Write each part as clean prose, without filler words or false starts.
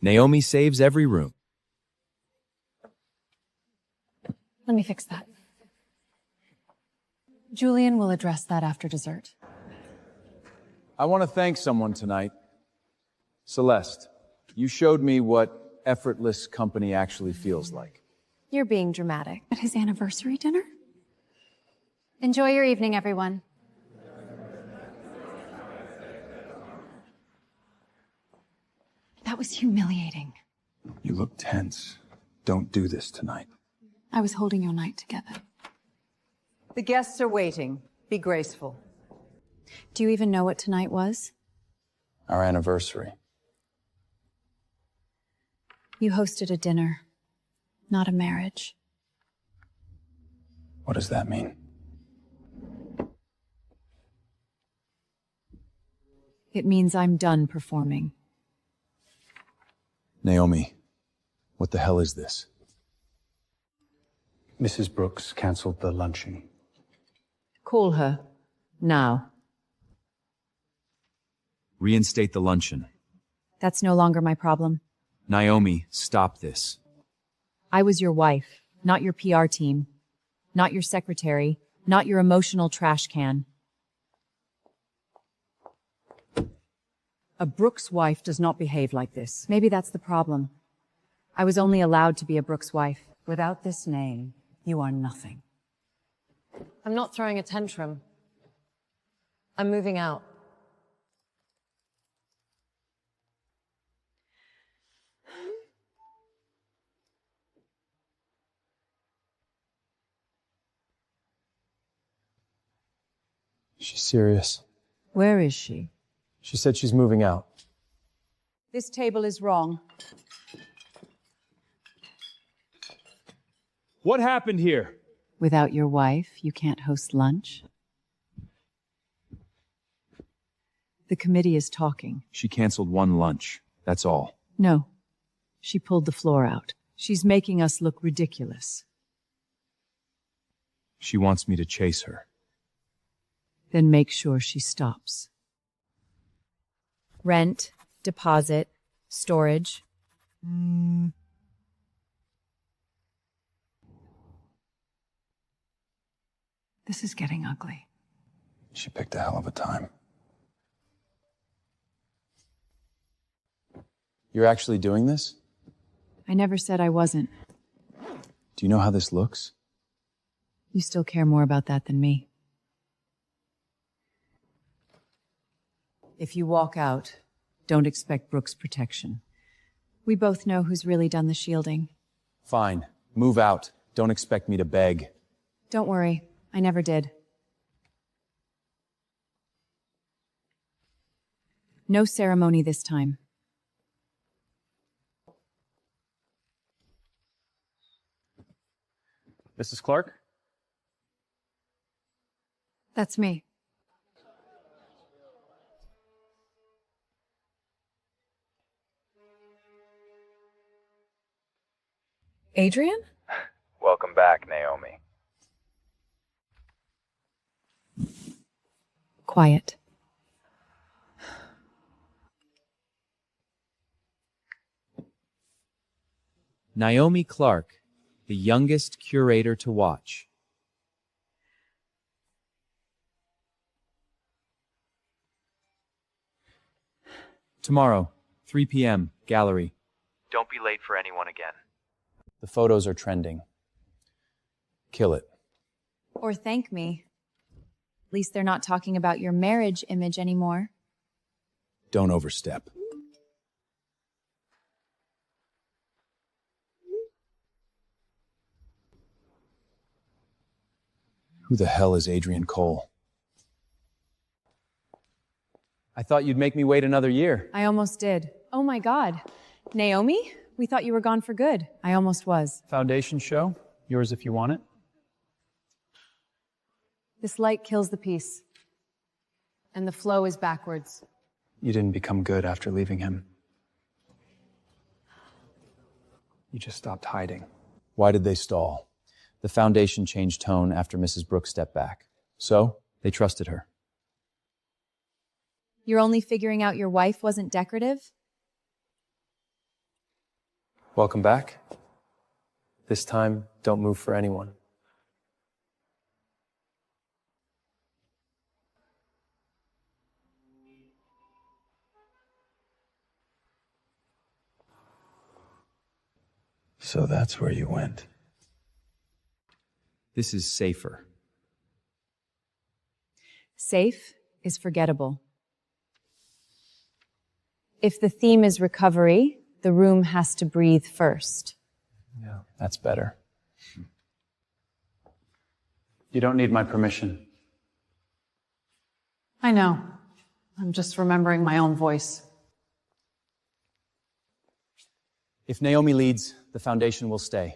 Naomi saves every room. Let me fix that. Julian will address that after dessert. I want to thank someone tonight. Celeste, you showed me what effortless company actually feels like. You're being dramatic. At his anniversary dinner? Enjoy your evening, everyone. That was humiliating. You look tense. Don't do this tonight. I was holding your night together. The guests are waiting. Be graceful. Do you even know what tonight was? Our anniversary. You hosted a dinner, not a marriage. What does that mean? It means I'm done performing. Naomi, what the hell is this? Mrs. Brooks cancelled the luncheon. Call her. Now. Reinstate the luncheon. That's no longer my problem. Naomi, stop this. I was your wife, not your PR team, not your secretary, not your emotional trash can. A Brooks wife does not behave like this. Maybe that's the problem. I was only allowed to be a Brooks wife. Without this name, you are nothing. I'm not throwing a tantrum. I'm moving out. She's serious. Where is she? She said she's moving out. This table is wrong. What happened here? Without your wife, you can't host lunch? The committee is talking. She canceled one lunch. That's all. No. She pulled the floor out. She's making us look ridiculous. She wants me to chase her. Then make sure she stops. Rent, deposit, storage. This is getting ugly. She picked a hell of a time. You're actually doing this? I never said I wasn't. Do you know how this looks? You still care more about that than me. If you walk out, don't expect Brooks' protection. We both know who's really done the shielding. Fine. Move out. Don't expect me to beg. Don't worry, I never did. No ceremony this time. Mrs. Clark? That's me. Adrian? Welcome back, Naomi. Quiet. Naomi Clark, the youngest curator to watch. Tomorrow, 3 p.m., gallery. Don't be late for anyone again. The photos are trending. Kill it. Or thank me. At least they're not talking about your marriage image anymore. Don't overstep. Who the hell is Adrian Cole? I thought you'd make me wait another year. I almost did. Oh my God. Naomi? We thought you were gone for good. I almost was. Foundation show. Yours if you want it. This light kills the piece. And the flow is backwards. You didn't become good after leaving him. You just stopped hiding. Why did they stall? The foundation changed tone after Mrs. Brooks stepped back. So, they trusted her. You're only figuring out your wife wasn't decorative? Welcome back. This time, don't move for anyone. So that's where you went. This is safer. Safe is forgettable. If the theme is recovery, the room has to breathe first. Yeah, that's better. You don't need my permission. I know. I'm just remembering my own voice. If Naomi leads, the foundation will stay.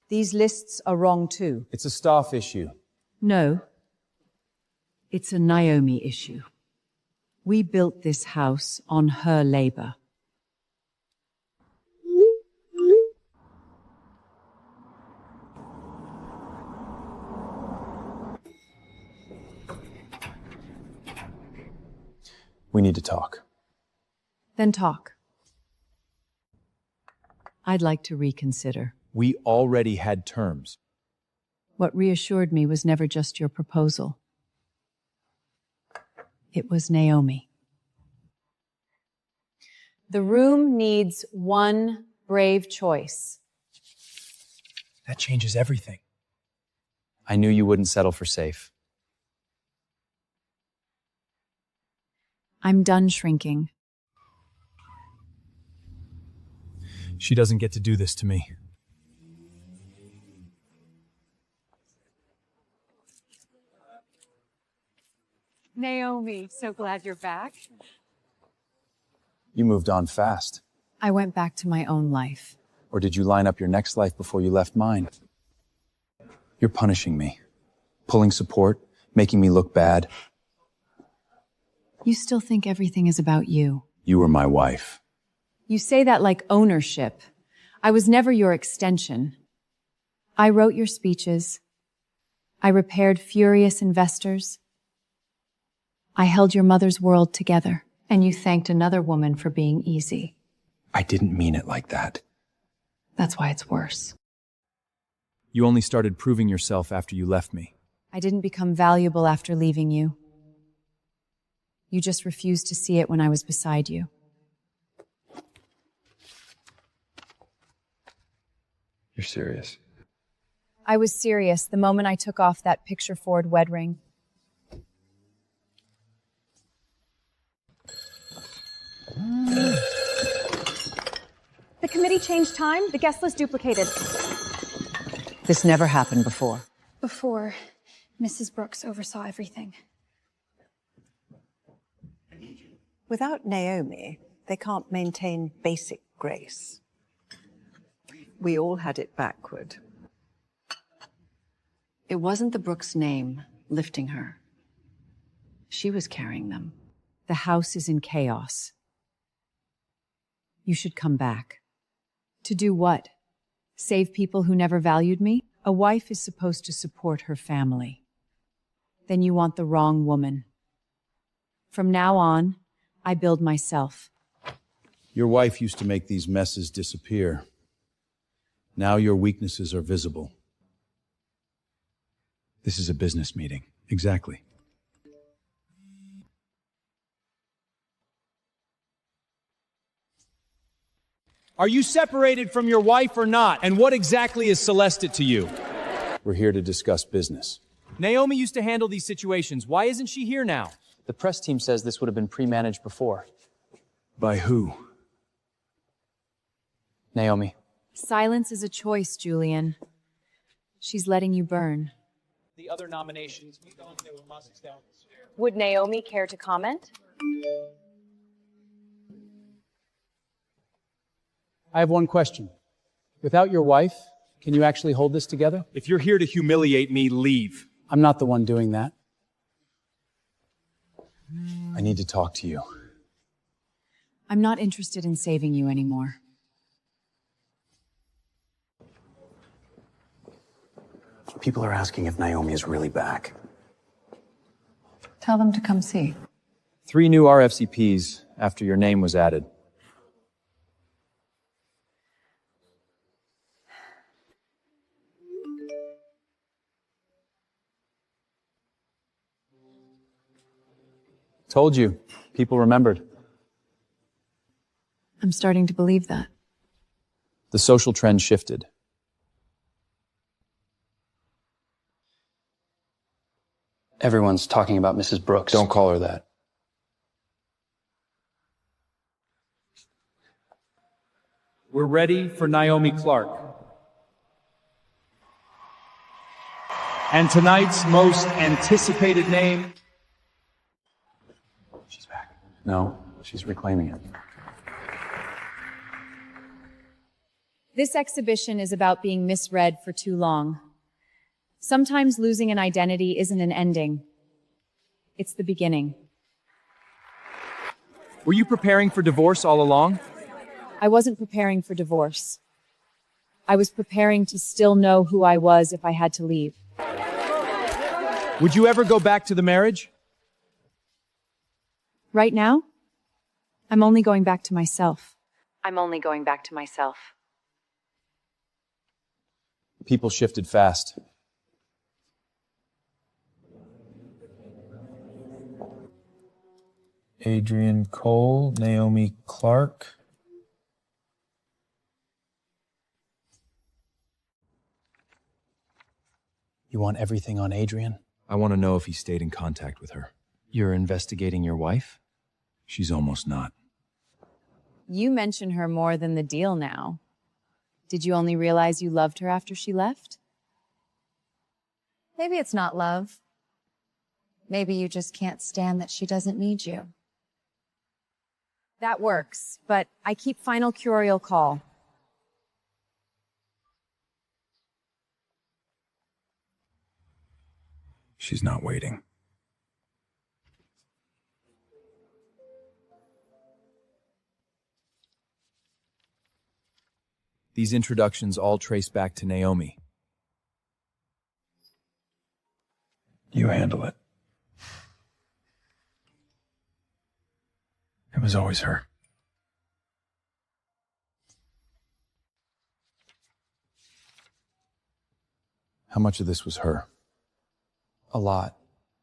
These lists are wrong too. It's a staff issue. No. It's a Naomi issue. We built this house on her labor. We need to talk. Then talk. I'd like to reconsider. We already had terms. What reassured me was never just your proposal. It was Naomi. The room needs one brave choice. That changes everything. I knew you wouldn't settle for safe. I'm done shrinking. She doesn't get to do this to me. Naomi, so glad you're back. You moved on fast. I went back to my own life. Or did you line up your next life before you left mine? You're punishing me. Pulling support, making me look bad. You still think everything is about you. You were my wife. You say that like ownership. I was never your extension. I wrote your speeches. I repaired furious investors. I held your mother's world together. And you thanked another woman for being easy. I didn't mean it like that. That's why it's worse. You only started proving yourself after you left me. I didn't become valuable after leaving you. You just refused to see it when I was beside you. You're serious. I was serious the moment I took off that picture Ford wed ring. The committee changed time. The guest list duplicated. This never happened before. Before, Mrs. Brooks oversaw everything. Without Naomi, they can't maintain basic grace. We all had it backward. It wasn't the Brooks name lifting her. She was carrying them. The house is in chaos. You should come back. To do what? Save people who never valued me? A wife is supposed to support her family. Then you want the wrong woman. From now on, I build myself. Your wife used to make these messes disappear. Now your weaknesses are visible. This is a business meeting. Exactly. Are you separated from your wife or not? And what exactly is Celeste to you? We're here to discuss business. Naomi used to handle these situations. Why isn't she here now? The press team says this would have been pre-managed before. By who? Naomi. Silence is a choice, Julian. She's letting you burn. The other nominations, we don't know who must down. Would Naomi care to comment? I have one question. Without your wife, can you actually hold this together? If you're here to humiliate me, leave. I'm not the one doing that. I need to talk to you. I'm not interested in saving you anymore. People are asking if Naomi is really back. Tell them to come see. 3 new RFCPs after your name was added. Told you. People remembered. I'm starting to believe that. The social trend shifted. Everyone's talking about Mrs. Brooks. Don't call her that. We're ready for Naomi Clark. And tonight's most anticipated name. She's back. No, she's reclaiming it. This exhibition is about being misread for too long. Sometimes losing an identity isn't an ending. It's the beginning. Were you preparing for divorce all along? I wasn't preparing for divorce. I was preparing to still know who I was if I had to leave. Would you ever go back to the marriage? Right now, I'm only going back to myself. I'm only going back to myself. People shifted fast. Adrian Cole, Naomi Clark. You want everything on Adrian? I want to know if he stayed in contact with her. You're investigating your wife? She's almost not. You mention her more than the deal now. Did you only realize you loved her after she left? Maybe it's not love. Maybe you just can't stand that she doesn't need you. That works, but I keep final curial call. She's not waiting. These introductions all trace back to Naomi. You handle it. It was always her. How much of this was her? A lot.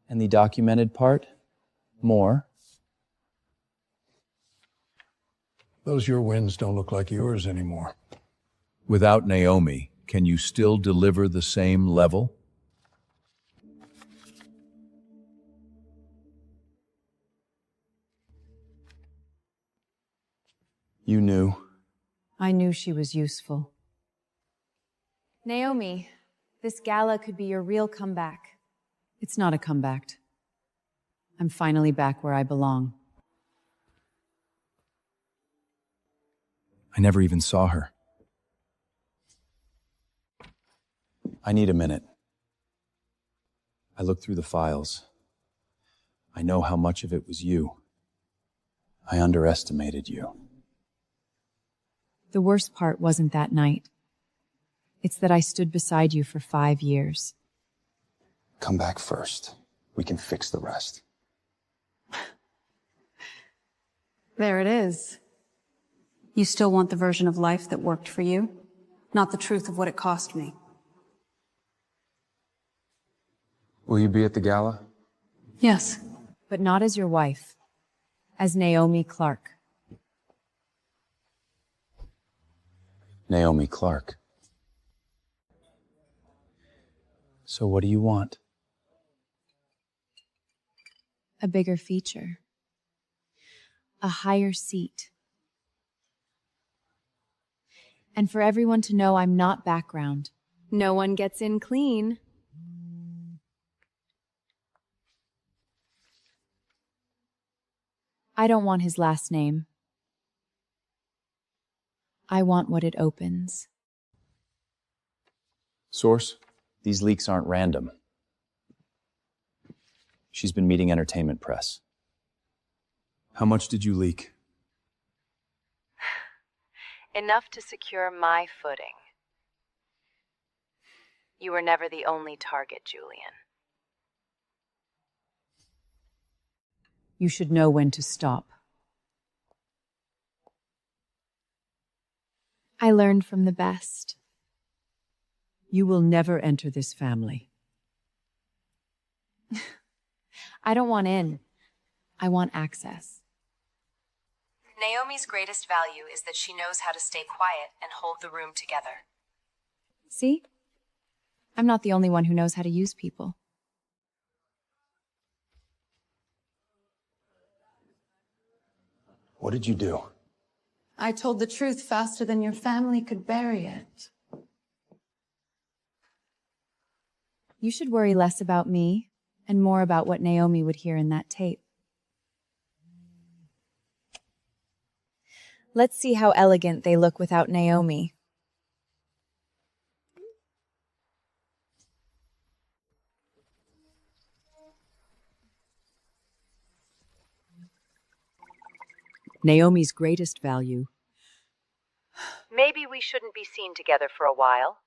And the documented part? More. Those your wins don't look like yours anymore. Without Naomi, can you still deliver the same level? You knew. I knew she was useful. Naomi, this gala could be your real comeback. It's not a comeback. I'm finally back where I belong. I never even saw her. I need a minute. I looked through the files. I know how much of it was you. I underestimated you. The worst part wasn't that night. It's that I stood beside you for 5 years. Come back first. We can fix the rest. There it is. You still want the version of life that worked for you, not the truth of what it cost me. Will you be at the gala? Yes. But not as your wife. As Naomi Clark. Naomi Clark. So what do you want? A bigger feature. A higher seat. And for everyone to know I'm not background. No one gets in clean. I don't want his last name. I want what it opens. Source? These leaks aren't random. She's been meeting entertainment press. How much did you leak? Enough to secure my footing. You were never the only target, Julian. You should know when to stop. I learned from the best. You will never enter this family. I don't want in. I want access. Naomi's greatest value is that she knows how to stay quiet and hold the room together. See? I'm not the only one who knows how to use people. What did you do? I told the truth faster than your family could bury it. You should worry less about me and more about what Naomi would hear in that tape. Let's see how elegant they look without Naomi. Naomi's greatest value. Maybe we shouldn't be seen together for a while.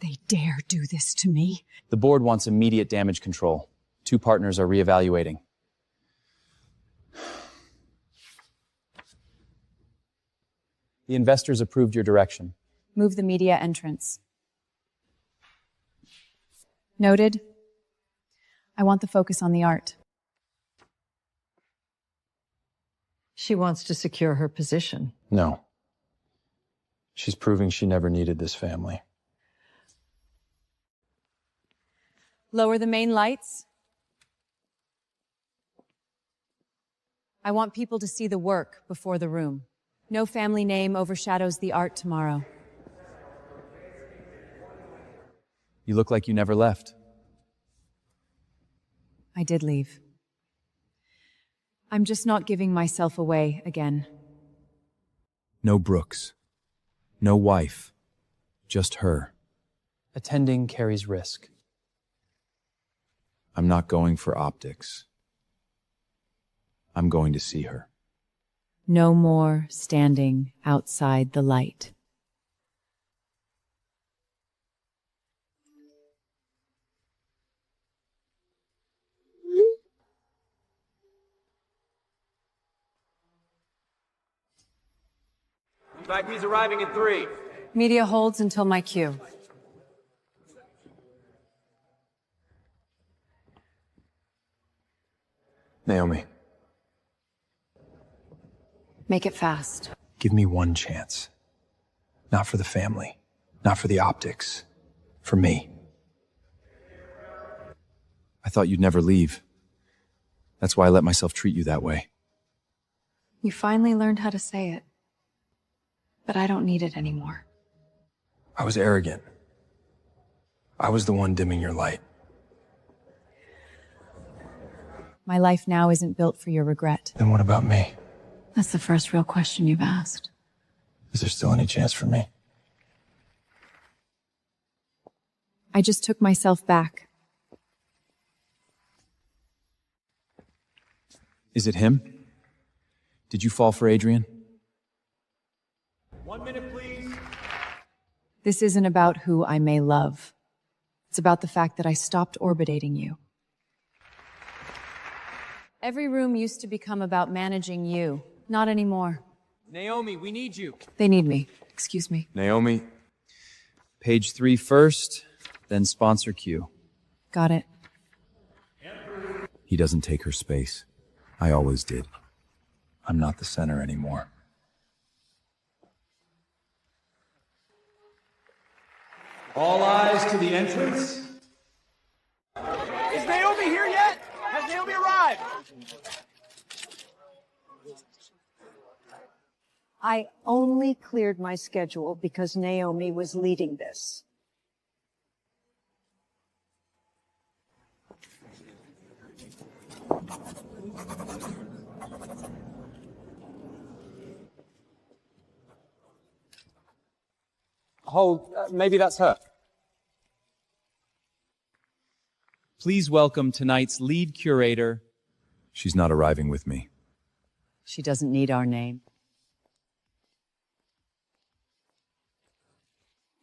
They dare do this to me. The board wants immediate damage control. 2 partners are reevaluating. The investors approved your direction. Move the media entrance. Noted. I want the focus on the art. She wants to secure her position. No. She's proving she never needed this family. Lower the main lights. I want people to see the work before the room. No family name overshadows the art tomorrow. You look like you never left. I did leave. I'm just not giving myself away again. No Brooks. No wife. Just her. Attending carries risk. I'm not going for optics. I'm going to see her. No more standing outside the light. VIP's arriving in 3. Media holds until my cue. Naomi, Make it fast. give me one chance. Not for the family. Not for the optics. For me. I thought you'd never leave. That's why I let myself treat you that way. You finally learned how to say it. But I don't need it anymore. I was arrogant. I was the one dimming your light. My life now isn't built for your regret. Then what about me? That's the first real question you've asked. Is there still any chance for me? I just took myself back. Is it him? Did you fall for Adrian? 1 minute, please. This isn't about who I may love. It's about the fact that I stopped orbiting you. Every room used to become about managing you. Not anymore. Naomi, we need you. They need me. Excuse me. Naomi. Page 3 first, then sponsor Q. Got it. He doesn't take her space. I always did. I'm not the center anymore. All eyes to the entrance. Is Naomi here yet? Has Naomi arrived? I only cleared my schedule because Naomi was leading this. Hold, maybe that's her. Please welcome tonight's lead curator. She's not arriving with me. She doesn't need our name.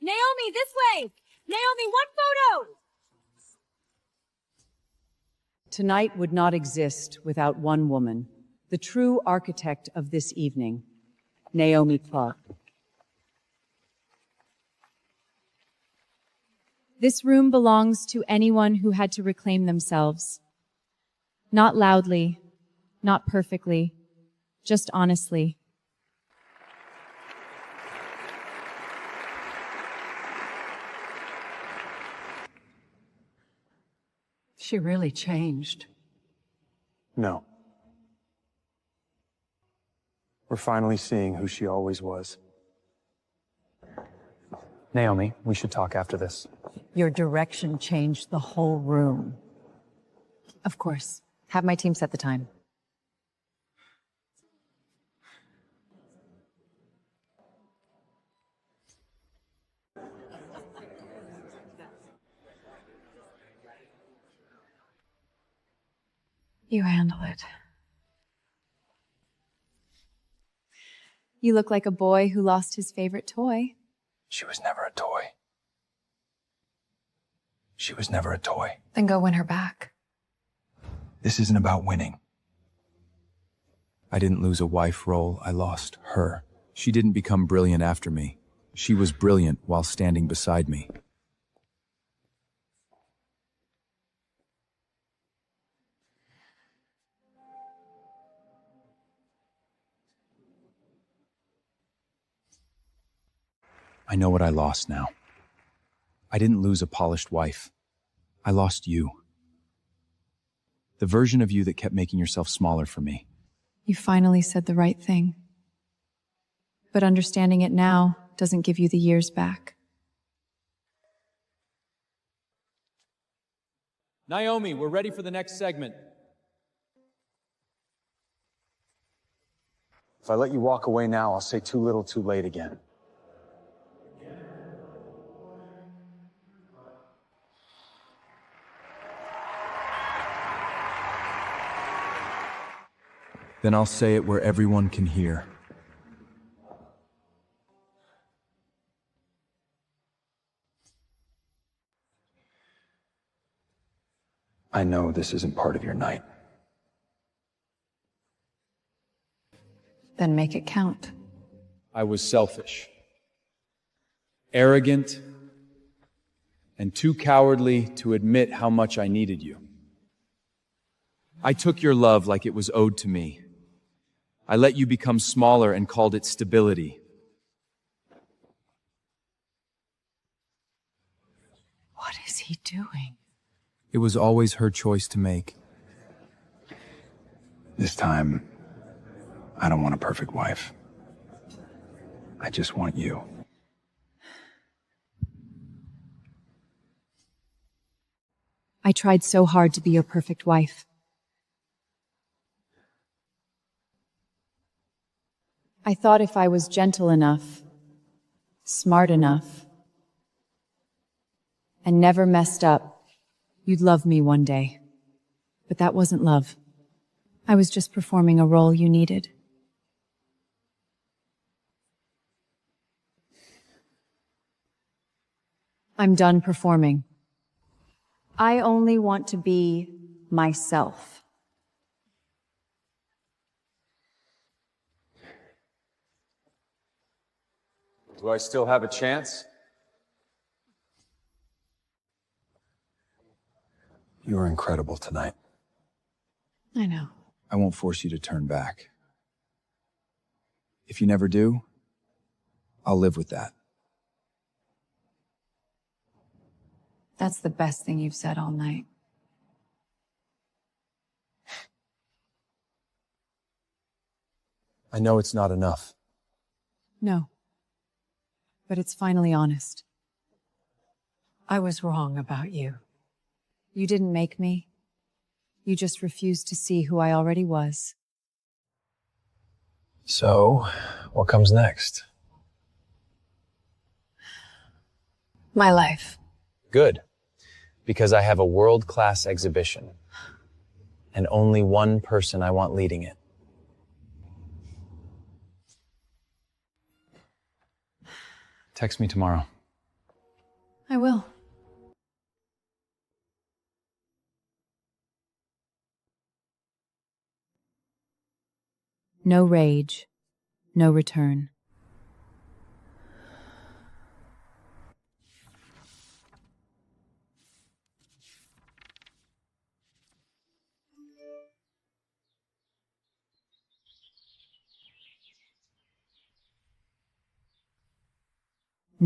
Naomi, this way! Naomi, one photo! Tonight would not exist without one woman, the true architect of this evening, Naomi Clark. This room belongs to anyone who had to reclaim themselves. Not loudly, not perfectly, just honestly. She really changed. No. We're finally seeing who she always was. Naomi, we should talk after this. Your direction changed the whole room. Of course. Have my team set the time. You handle it. You look like a boy who lost his favorite toy. She was never a toy. She was never a toy. Then go win her back. This isn't about winning. I didn't lose a wife role, I lost her. She didn't become brilliant after me. She was brilliant while standing beside me. I know what I lost now. I didn't lose a polished wife. I lost you. The version of you that kept making yourself smaller for me. You finally said the right thing. But understanding it now doesn't give you the years back. Naomi, we're ready for the next segment. If I let you walk away now, I'll say too little too late again. Then I'll say it where everyone can hear. I know this isn't part of your night. Then make it count. I was selfish, arrogant, and too cowardly to admit how much I needed you. I took your love like it was owed to me. I let you become smaller and called it stability. What is he doing? It was always her choice to make. This time, I don't want a perfect wife. I just want you. I tried so hard to be your perfect wife. I thought if I was gentle enough, smart enough, and never messed up, you'd love me one day. But that wasn't love. I was just performing a role you needed. I'm done performing. I only want to be myself. Do I still have a chance? You were incredible tonight. I know. I won't force you to turn back. If you never do, I'll live with that. That's the best thing you've said all night. I know it's not enough. No. But it's finally honest. I was wrong about you. You didn't make me. You just refused to see who I already was. So, what comes next? My life. Good. Because I have a world-class exhibition. And only one person I want leading it. Text me tomorrow. I will. No rage, no return.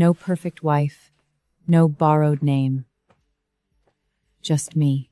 No perfect wife, no borrowed name. Just me.